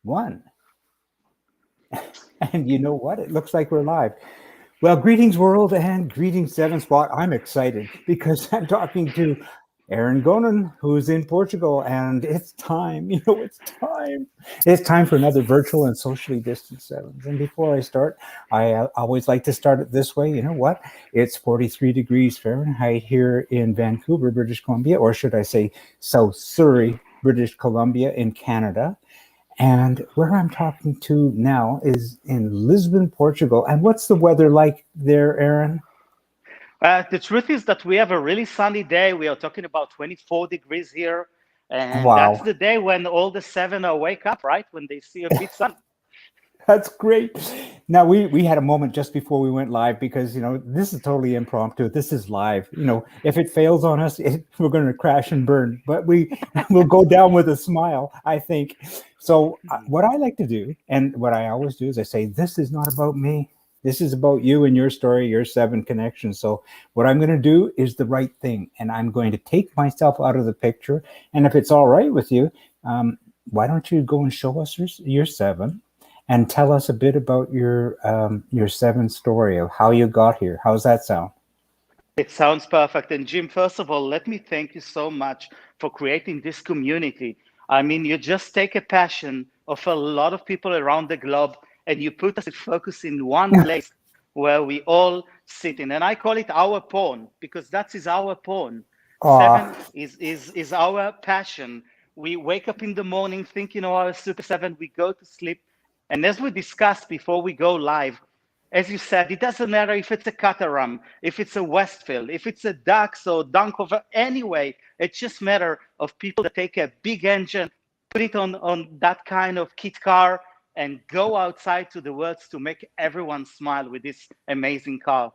One. And you know what? It looks like we're live. Well, greetings, world, and greetings, 7isboa. I'm excited because I'm talking to Eran Gonen, who's in Portugal, and it's time. It's time. It's time for another virtual and socially distanced sevens. And before I start, I always like to start it this way. You know what? It's 43 degrees Fahrenheit here in Vancouver, British Columbia, or should I say South Surrey, British Columbia in Canada. And where I'm talking to now is in Lisbon, Portugal. And what's the weather like there, Eran? The truth is that we have a really sunny day. We are talking about 24 degrees here. And that's Wow, the day when all the seven are wake up, right? When they see a bit sun. that's great. Now, we had a moment just before we went live because, this is totally impromptu. This is live. If it fails on us, we're going to crash and burn. But we'll go down with a smile, I think. So what I like to do, and what I always do, is I say, this is not about me. This is about you and your story, your seven connections. So what I'm going to do is the right thing. And I'm going to take myself out of the picture. And if it's all right with you, why don't you go and show us your seven and tell us a bit about your seven story of how you got here. How's that sound? It sounds perfect. And Jim, first of all, let me thank you so much for creating this community. I mean, you just take a passion of a lot of people around the globe and you put us in focus in one place where we all sit in. And I call it our pawn because that is our pawn. Aw, Seven is our passion. We wake up in the morning thinking of our Super Seven, we go to sleep. And as we discussed before we go live, as you said, it doesn't matter if it's a Caterham, if it's a Westfield, if it's a Dax or Dunkover, anyway, it just matter of people that take a big engine, put it on that kind of kit car and go outside to the world to make everyone smile with this amazing car.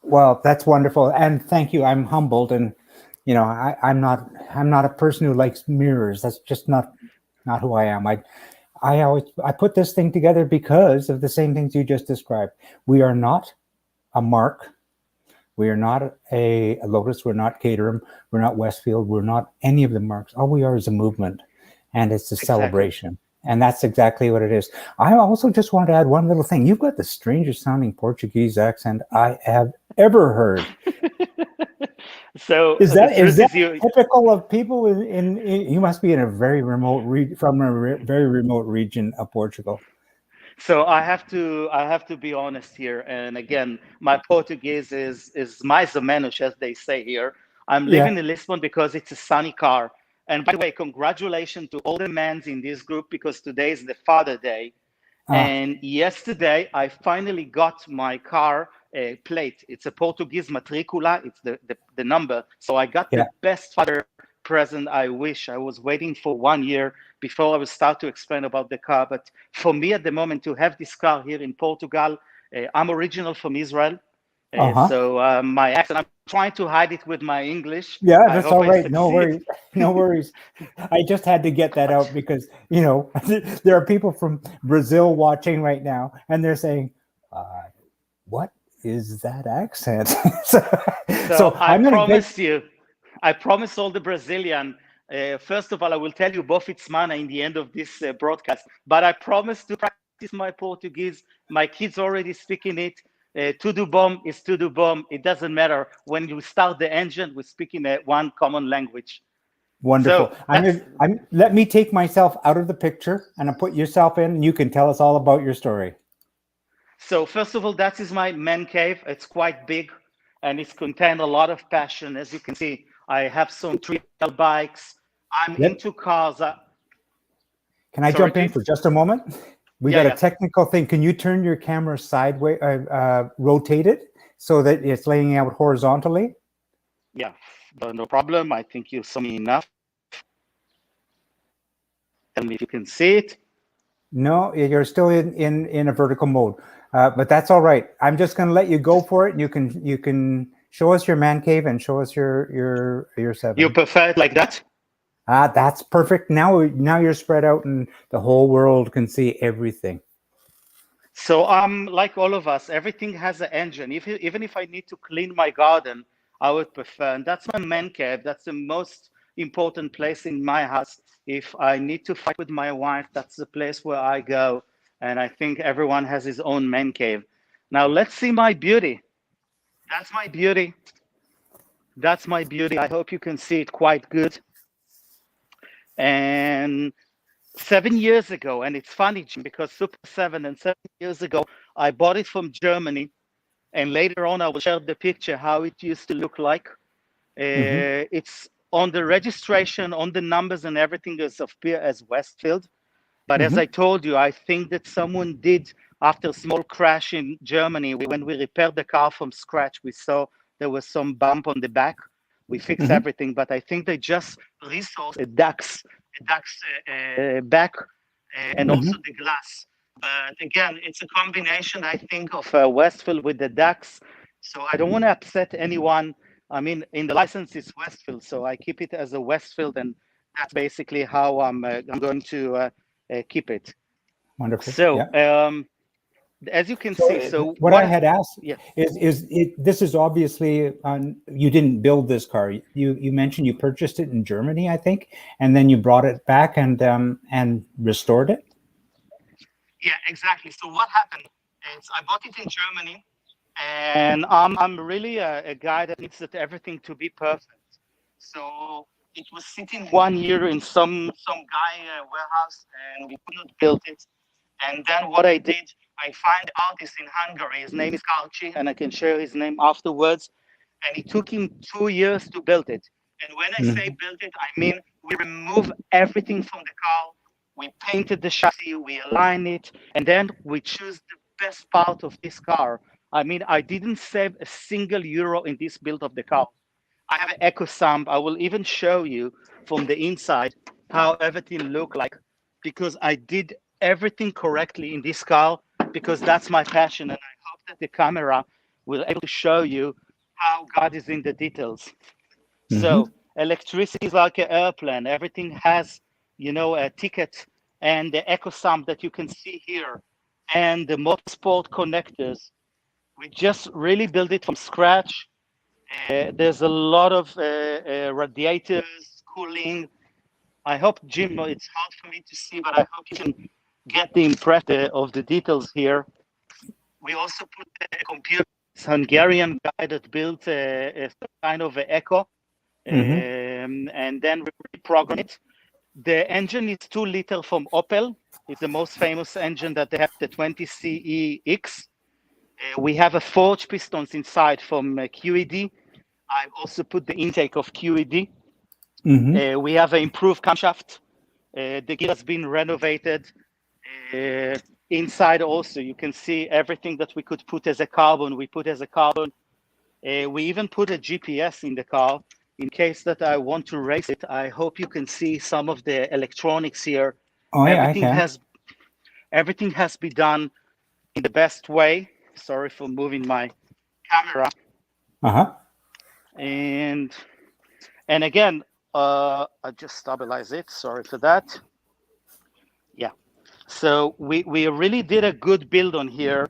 well, that's wonderful, and thank you. I'm humbled, and I'm not a person who likes mirrors. That's just not who I am. I put this thing together because of the same things you just described. We are not a Mark. We are not a Lotus. We're not Caterham. We're not Westfield. We're not any of the marks. All we are is a movement, and it's a Exactly. celebration. And that's exactly what it is. I also just want to add one little thing. You've got the strangest sounding Portuguese accent I have ever heard. So Is the that is truth that is you typical of people you must be in a very remote from a very remote region of Portugal. So I have to be honest here. And again, my Portuguese is mais ou menos, as they say here. I'm Yeah. living in Lisbon because it's a sunny car. And by the way, congratulations to all the men in this group because today is the Father Day. Ah, And yesterday I finally got my car plate. It's a Portuguese matricula. It's the number. So I got yeah. the best father present I wish. I was waiting for 1 year before I would start to explain about the car. But for me at the moment to have this car here in Portugal, I'm original from Israel. Uh-huh. So my accent, I'm trying to hide it with my English. Yeah, I that's hope all I right. No succeed. worries. No worries. I just had to get that out because, there are people from Brazil watching right now and they're saying, uh, what is that accent? so, So so I I'm going to get, promise you, I promise all the Brazilian. First of all, I will tell you both its mana in the end of this broadcast. But I promise to practice my Portuguese. My kids already speaking it. Tudo bom is tudo bom. It doesn't matter. When you start the engine, we speak in one common language. wonderful. So that's Let me take myself out of the picture and I put yourself in and you can tell us all about your story. so. First of all, that is my man cave. It's quite big, and it's contained a lot of passion. As you can see, I have some trial bikes. I'm Let, into cars. can I Sorry, jump in Jim. for just a moment? We Yeah, got a yeah. technical thing. Can you turn your camera sideways, rotate it so that it's laying out horizontally? Yeah, no problem. I think you saw me enough. Tell me if you can see it. No, you're still in a vertical mode, but that's all right. I'm just going to let you go for it. And you can show us your man cave and show us your You seven. prefer it like that? Ah, that's perfect. Now you're spread out and the whole world can see everything. So like all of us, everything has an engine. Even if I need to clean my garden, I would prefer. And that's my man cave. That's the most important place in my house. if I need to fight with my wife, that's the place where I go. And I think everyone has his own man cave. Now let's see my beauty. That's my beauty. That's my beauty. I hope you can see it quite good. And 7 years ago, and it's funny, Jim, because Super 7 and 7 years ago, I bought it from Germany. And later on, I will share the picture, how it used to look like. It's on the registration, on the numbers and everything is appear as Westfield. But as I told you, I think that someone did, after a small crash in Germany, when we repaired the car from scratch, we saw there was some bump on the back. We fixed everything, but I think they just resourced a DAX back and also the glass. But again, it's a combination, I think, of Westfield with the DAX. So I don't want to upset anyone. I mean, in the license, it's Westfield, so I keep it as a Westfield, and that's basically how I'm going to keep it. Wonderful. So, Yeah. as you can see, so what I had asked yeah. is this is obviously you didn't build this car. You mentioned you purchased it in Germany, I think, and then you brought it back and restored it. Yeah, exactly. So what happened is I bought it in Germany, and I'm really a guy that needs everything to be perfect. So it was sitting 1 year in some guy warehouse, and we could not build it. And then what I did, I find an artist in Hungary. His name is Karchi, and I can share his name afterwards. And it took him 2 years to build it. And when I say build it, I mean we remove everything from the car. We painted the chassis, we align it, and then we choose the best part of this car. I mean, I didn't save a single euro in this build of the car. I have an eco sump. I will even show you from the inside how everything looked like, because I did everything correctly in this car, because that's my passion, and I hope that the camera will able to show you how God is in the details. So electricity is like an airplane. Everything has, a ticket and the eco sump that you can see here, and the motorsport connectors. We just really built it from scratch. There's a lot of radiators, cooling. I hope, Jim, it's hard for me to see, but I hope you can get the impression of the details here. We also put a computer, Hungarian guy that built a kind of an echo, and then we reprogram it. The engine is 2 liter from Opel. It's the most famous engine that they have, the 20CEX. We have a forged pistons inside from QED. I've also put the intake of QED. We have an improved camshaft. The gear has been renovated. Inside also, you can see everything that we could put as a carbon, we put as a carbon. We even put a GPS in the car in case that I want to race it. I hope you can see some of the electronics here. Oh, yeah, I can. Everything has been done in the best way. Sorry for moving my camera. And again, I just stabilize it. Sorry for that. Yeah. So we really did a good build on here,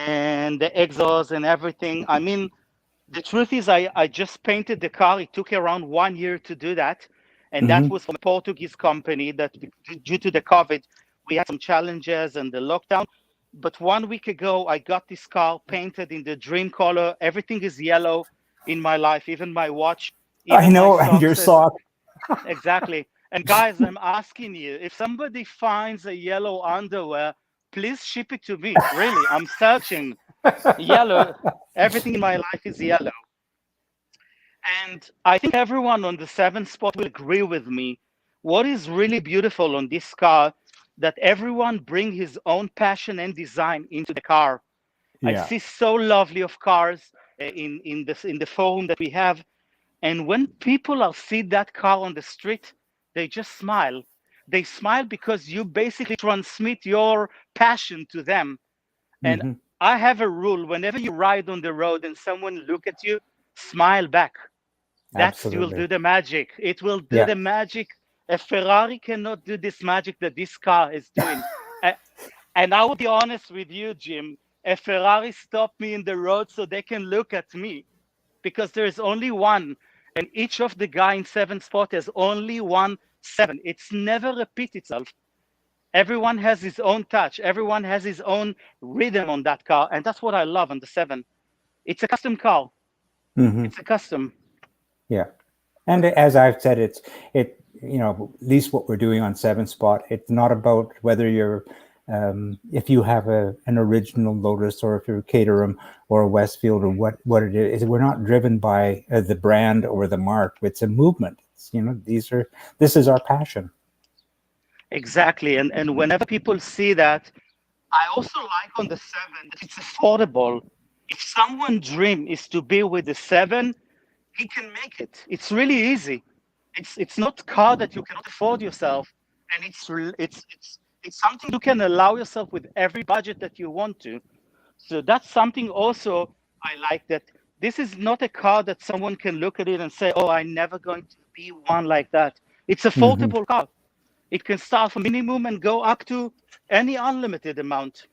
and the exhaust and everything. I mean, the truth is I just painted the car. It took around 1 year to do that. And that was from a Portuguese company that due to the COVID, we had some challenges and the lockdown. But 1 week ago, I got this car painted in the dream color. Everything is yellow in my life, even my watch. Even I know, and your sock. Exactly. And guys, I'm asking you, if somebody finds a yellow underwear, please ship it to me. Really, I'm searching. Yellow. Everything in my life is yellow. And I think everyone on the 7isboa will agree with me. What is really beautiful on this car, that everyone bring his own passion and design into the car. I see so lovely of cars in the forum that we have. And when people are see that car on the street, they just smile. They smile because you basically transmit your passion to them. And I have a rule: whenever you ride on the road and someone look at you, smile back. That will do the magic. It will do the magic. A Ferrari cannot do this magic that this car is doing. And I will be honest with you, Jim. A Ferrari stopped me in the road so they can look at me, because there is only one. And each of the guy in 7isboa has only one 7, it's never repeat itself. Everyone has his own touch. Everyone has his own rhythm on that car. And that's what I love on the 7. It's a custom car. Mm-hmm. It's a custom. Yeah. And as I've said, at least what we're doing on 7 Spot, it's not about whether you're, if you have an original Lotus or if you're a Caterham or a Westfield or what it is. We're not driven by the brand or the mark. It's a movement. This is our passion. Exactly. And whenever people see that, I also like on the 7 that it's affordable. If someone's dream is to be with the 7, he can make it. It's really easy. It's not a car that you cannot afford yourself, and it's something you can allow yourself with every budget that you want to. So that's something also I like, that this is not a car that someone can look at it and say, "Oh, I'm never going to be one like that." It's affordable car. It can start from minimum and go up to any unlimited amount.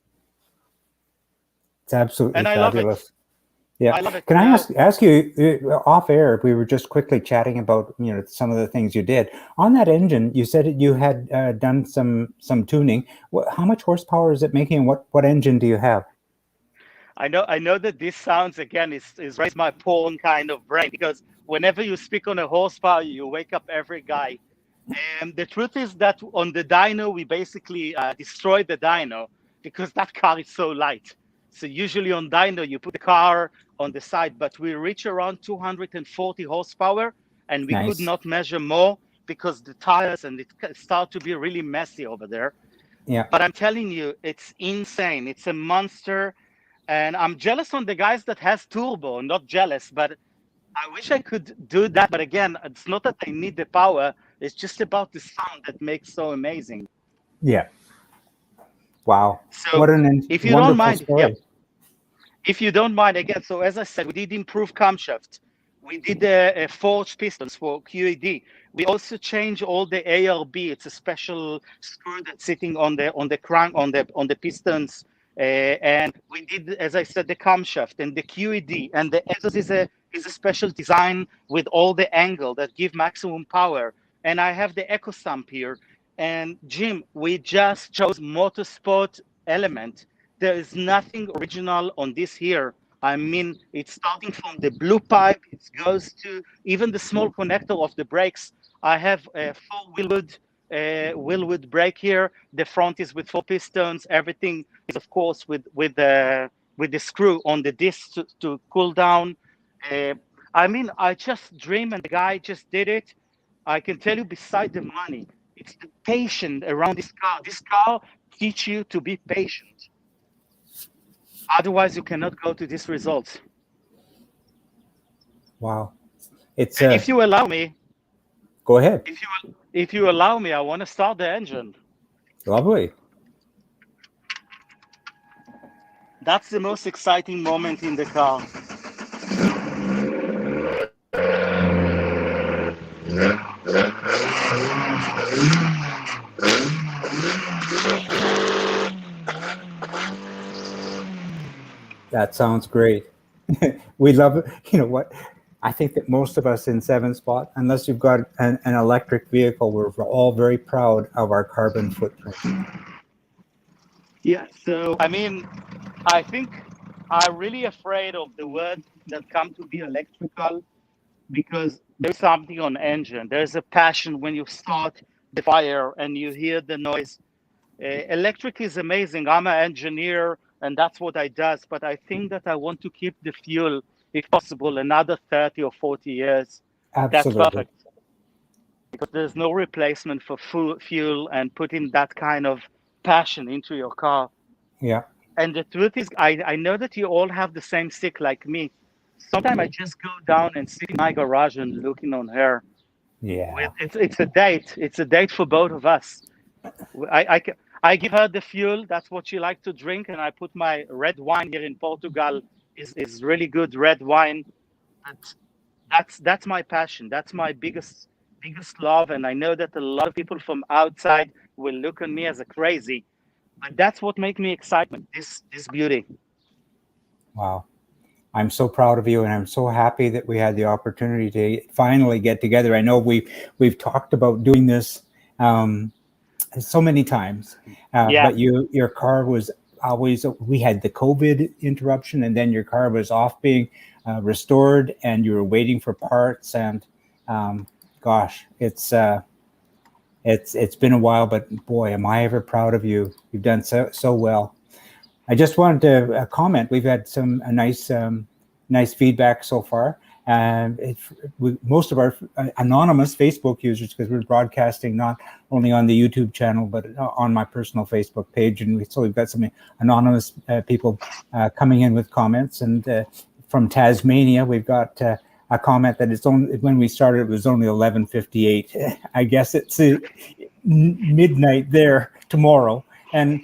It's absolutely And I love it. fabulous. Yeah. I love it. Can I Now, ask you off air? We were just quickly chatting about some of the things you did on that engine. You said you had done some tuning. How much horsepower is it making? And what engine do you have? I know that this sounds, again, is raise my porn kind of brain, because whenever you speak on a horsepower, you wake up every guy. And the truth is that on the dyno, we basically destroyed the dyno because that car is so light. So usually on dyno, you put the car on the side, but we reach around 240 horsepower, and we could Nice. not measure more because the tires and it start to be really messy over there. Yeah. But I'm telling you, it's insane. It's a monster. And I'm jealous on the guys that has turbo, not jealous, but I wish I could do that. But again, it's not that I need the power. It's just about the sound that makes so amazing. Yeah. Wow. So What an if you wonderful don't mind, story. yeah, if you don't mind, again, so as I said, we did improve camshaft. We did forged pistons for QED. We also changed all the ARB. It's a special screw that's sitting on the crank on the pistons. And we did, as I said, the camshaft and the QED, and the exhaust is a special design with all the angle that give maximum power. And I have the echo stamp here. And Jim, we just chose motorsport element. There is nothing original on this here. I mean, it's starting from the blue pipe, it goes to even the small connector of the brakes. I have a 4-wheelwood brake here. The front is with 4 pistons. Everything is, of course, with the screw on the disc to cool down. I mean, I just dream, and the guy just did it. I can tell you, beside the money, it's the patience around this car. This car teach you to be patient. Otherwise, you cannot go to these results. Wow. It's If you allow me, go ahead. if you allow me, I want to start the engine. Lovely. That's the most exciting moment in the car. That sounds great. We love it. You know what? I think that most of us in 7 Spot, unless you've got an electric vehicle, we're all very proud of our carbon footprint. Yeah. So, I mean, I think I'm really afraid of the words that come to be electrical, because there's something on engine. There's a passion when you start the fire and you hear the noise. Electric is amazing. I'm an engineer, and that's what I does. But I think that I want to keep the fuel, if possible, another 30 or 40 years. Absolutely. That's perfect. Because there's no replacement for fuel and putting that kind of passion into your car. Yeah. And the truth is, I know that you all have the same stick like me. Sometimes I just go down and sit in my garage and looking on her. Yeah. It's a date. It's a date for both of us. I give her the fuel. That's what she likes to drink, and I put my red wine here in Portugal. Is really good red wine. That's my passion. That's my biggest love. And I know that a lot of people from outside will look on me as a crazy, but that's what makes me excitement. This beauty. Wow. I'm so proud of you, and I'm so happy that we had the opportunity to finally get together. I know we've talked about doing this um, so many times, Yeah. but your car was always. We had the COVID interruption, and then your car was off being restored, and you were waiting for parts. And gosh, it's been a while, but boy, am I ever proud of you. You've done so well. I just wanted to comment. We've had some nice feedback so far. Most of our anonymous Facebook users, because we're broadcasting not only on the YouTube channel but on my personal Facebook page, and so we've got some anonymous people coming in with comments. And from Tasmania, we've got a comment that it's only when we started it was only 11:58. I guess it's midnight there tomorrow. And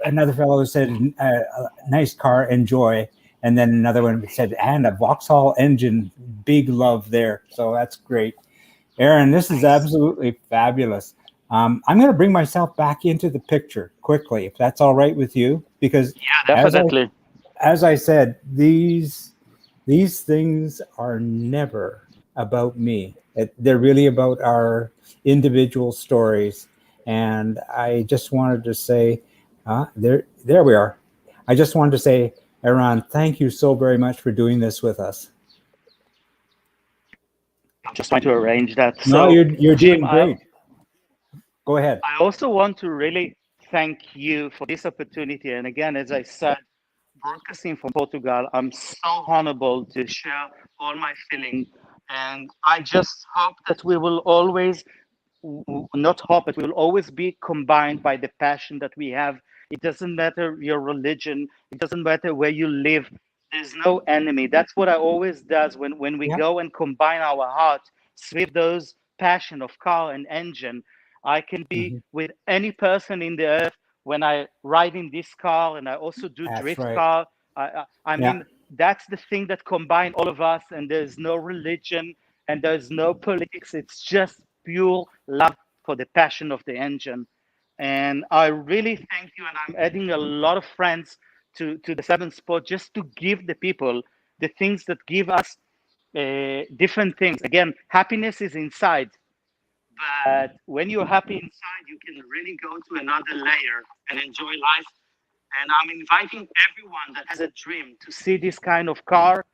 another fellow said, nice car, enjoy. And then another one said, and a Vauxhall engine, big love there. So that's great. Eran, this is absolutely fabulous. I'm going to bring myself back into the picture quickly, if that's all right with you, because Yeah, definitely. as I said, these things are never about me. They're really about our individual stories. And I just wanted to say, there we are. I just wanted to say, Eran, thank you so very much for doing this with us. I'm just trying to arrange that. No, So, you're Jim, doing great. Go ahead. I also want to really thank you for this opportunity. And again, as I said, broadcasting from Portugal, I'm so honorable to share all my feeling. And I just hope that we will always, not hope, but we will always be combined by the passion that we have. It doesn't matter your religion. It doesn't matter where you live. There's no enemy. That's what I always does when we Yeah. go and combine our heart with those passion of car and engine. I can be with any person in the earth when I ride in this car, and I also do That's drift right. car. I Yeah. mean, that's the thing that combine all of us, and there's no religion and there's no politics. It's just pure love for the passion of the engine. And I really thank you. And I'm adding a lot of friends to the 7 Spot just to give the people the things that give us different things. Again, happiness is inside. But when you're happy inside, you can really go to another layer and enjoy life. And I'm inviting everyone that has a dream to see this kind of car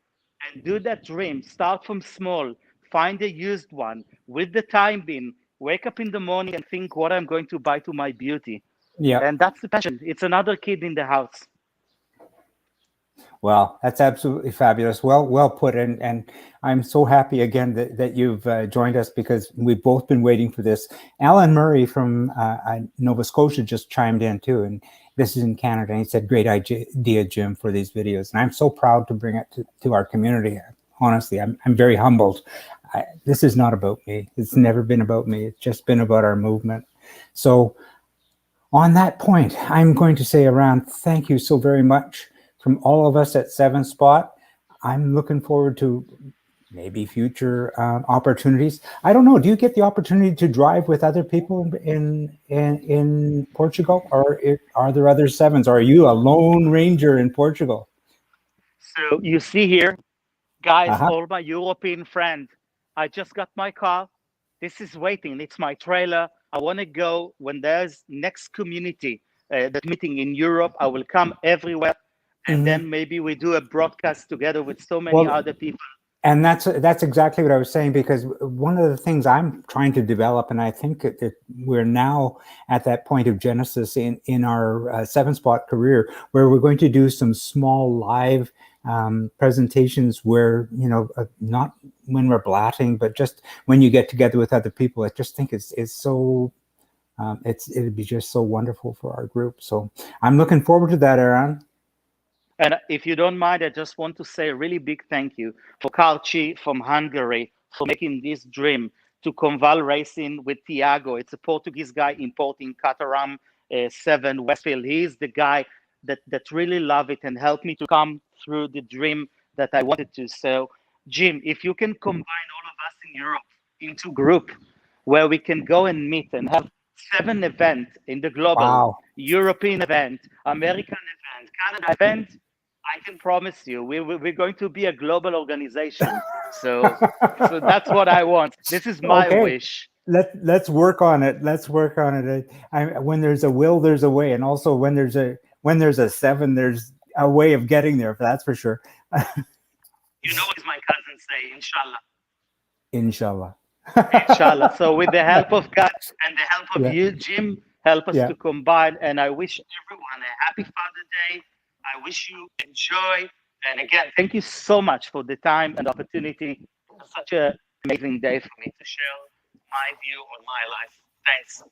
and do that dream. Start from small, find a used one with the time bin, wake up in the morning and think what I'm going to buy to my beauty. Yeah. And that's the passion. It's another kid in the house. Well, that's absolutely fabulous. Well put. And I'm so happy again that you've joined us, because we've both been waiting for this. Alan Murray from Nova Scotia just chimed in too. And this is in Canada. And he said, great idea, Jim, for these videos. And I'm so proud to bring it to our community. Honestly, I'm very humbled. This is not about me. It's never been about me. It's just been about our movement. So on that point, I'm going to say, Eran, thank you so very much. From all of us at 7 Spot, I'm looking forward to maybe future opportunities. I don't know. Do you get the opportunity to drive with other people in Portugal, or are there other sevens? Or are you a lone ranger in Portugal? So you see here, guys, all my European friends, I just got my car. This is waiting. It's my trailer. I want to go when there's next community that meeting in Europe. I will come everywhere. And then maybe we do a broadcast together with so many other people. And that's exactly what I was saying, because one of the things I'm trying to develop, and I think that we're now at that point of genesis in our 7 Spot career, where we're going to do some small live presentations where, not when we're blatting, but just when you get together with other people. I just think it's so it'd be just so wonderful for our group. So I'm looking forward to that, Eran. And if you don't mind, I just want to say a really big thank you for Karchi from Hungary for making this dream, to Conval Racing with Tiago. It's a Portuguese guy importing Caterham 7 Westfield. He's the guy that really love it and helped me to come through the dream that I wanted to. So, Jim, if you can combine all of us in Europe into group where we can go and meet and have 7 events in the global, Wow. European event, American event, Canada event, I can promise you, we're going to be a global organization. So that's what I want. This is my Okay. wish. Let's work on it. Let's work on it. When there's a will, there's a way, and also when there's a seven, there's a way of getting there. That's for sure. You know, as my cousins say, inshallah. Inshallah. Inshallah. So with the help of God and the help of Yeah. you, Jim, help us Yeah. to combine. And I wish everyone a happy Father Day. I wish you enjoy. And again, thank you so much for the time and opportunity. It's such an amazing day for me to share my view on my life. Thanks.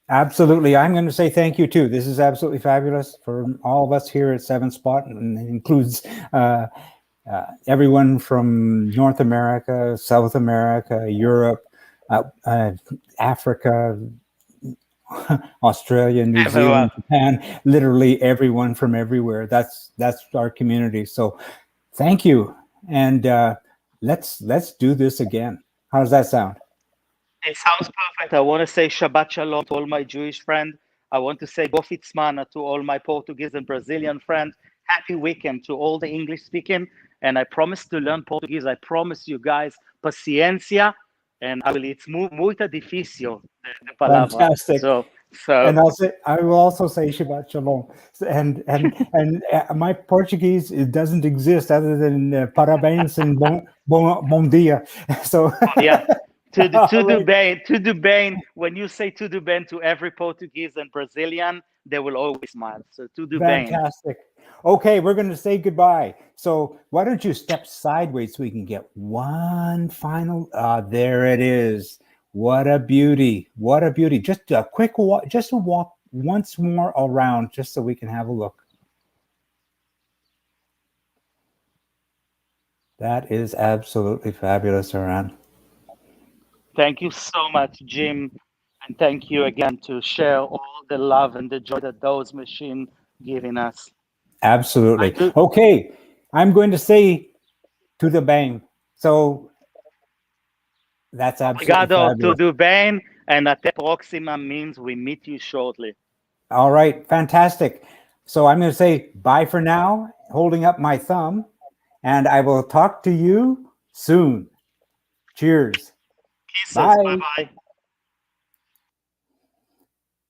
Absolutely. I'm going to say thank you too. This is absolutely fabulous for all of us here at Seven Spot, and it includes everyone from North America, South America, Europe, Africa, Australia, New Everyone. Zealand, Japan, literally everyone from everywhere. That's our community. So thank you. And let's do this again. How does that sound? It sounds perfect. I want to say Shabbat Shalom to all my Jewish friends. I want to say Bofitzmana to all my Portuguese and Brazilian friends. Happy weekend to all the English speaking. And I promise to learn Portuguese. I promise you guys, paciencia. And it's muito difícil, the palavra. Fantastic. So And I will also say Shabbat Shalom. And my Portuguese, it doesn't exist other than parabéns and bom dia. So yeah. Right. To bem, when you say to bem to every Portuguese and Brazilian, they will always smile. So to bem. Fantastic. Okay, we're going to say goodbye. So why don't you step sideways so we can get one final? There it is. What a beauty. What a beauty. Just a quick walk, just a walk once more around, just so we can have a look. That is absolutely fabulous, Eran. Thank you so much, Jim. And thank you again to share all the love and the joy that those machines giving us. Absolutely. Okay, I'm going to say to the bang. So that's absolutely Obrigado, fabulous. tudo bem, and até próxima means we meet you shortly. All right, fantastic. So I'm going to say bye for now, holding up my thumb, and I will talk to you soon. Cheers. Kisses. Bye. Bye-bye.